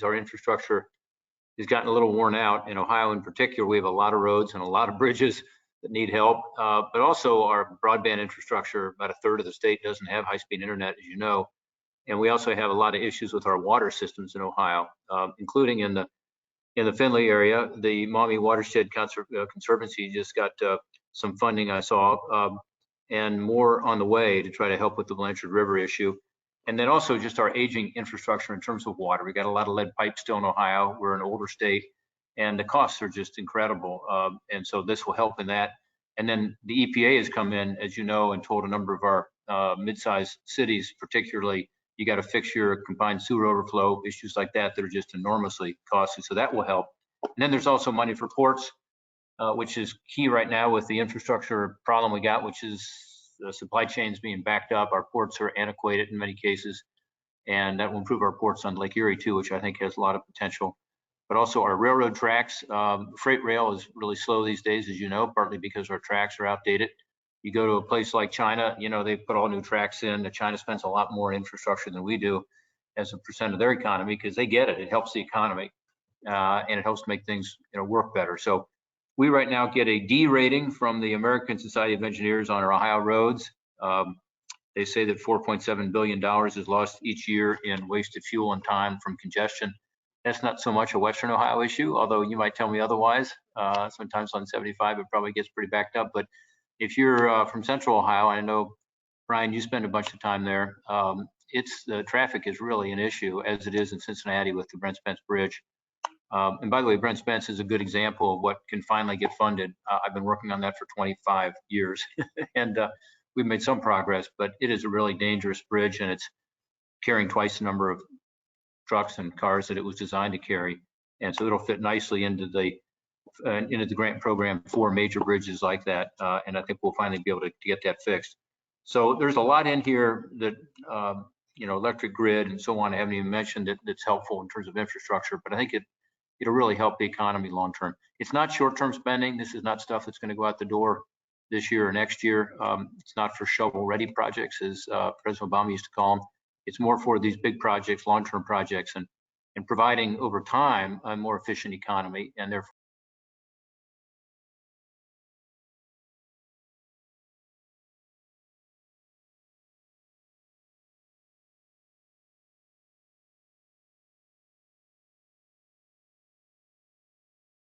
our infrastructure has gotten a little worn out. In Ohio in particular, we have a lot of roads and a lot of bridges that need help, but also our broadband infrastructure, about a third of the state doesn't have high-speed internet, as you know. And we also have a lot of issues with our water systems in Ohio, including in the Findlay area. The Maumee Watershed Conservancy just got some funding, I saw, and more on the way to try to help with the Blanchard River issue. And then also just our aging infrastructure in terms of water. We got a lot of lead pipes still in Ohio. We're an older state, and the costs are just incredible. And so this will help in that. And then the EPA has come in, as you know, and told a number of our mid-sized cities, particularly, you got to fix your combined sewer overflow, issues like that that are just enormously costly. So that will help. And then there's also money for ports, which is key right now with the infrastructure problem we got, which is the supply chains being backed up. Our ports are antiquated in many cases, and that will improve our ports on Lake Erie too, which I think has a lot of potential. But also our railroad tracks. Freight rail is really slow these days, as you know, partly because our tracks are outdated. You go to a place like China, you know, they put all new tracks in. China spends a lot more infrastructure than we do as a percent of their economy, because they get it. It helps the economy, and it helps make things, you know, work better. So we right now get a D rating from the American Society of Engineers on our Ohio roads. They say that $4.7 billion is lost each year in wasted fuel and time from congestion. That's not so much a Western Ohio issue, although you might tell me otherwise. Sometimes on 75, it probably gets pretty backed up. But if you're from Central Ohio, I know, Brian, you spend a bunch of time there. The traffic is really an issue, as it is in Cincinnati with the Brent Spence Bridge. And by the way, Brent Spence is a good example of what can finally get funded. I've been working on that for 25 years, and we've made some progress, but it is a really dangerous bridge, and it's carrying twice the number of trucks and cars that it was designed to carry. And so it'll fit nicely into the grant program for major bridges like that. And I think we'll finally be able to get that fixed. So there's a lot in here that, you know, electric grid and so on. I haven't even mentioned that's helpful in terms of infrastructure, but I think it'll really help the economy long term. It's not short-term spending. This is not stuff that's going to go out the door this year or next year. It's not for shovel-ready projects, as President Obama used to call them. It's more for these big projects, long-term projects, and providing over time a more efficient economy, and therefore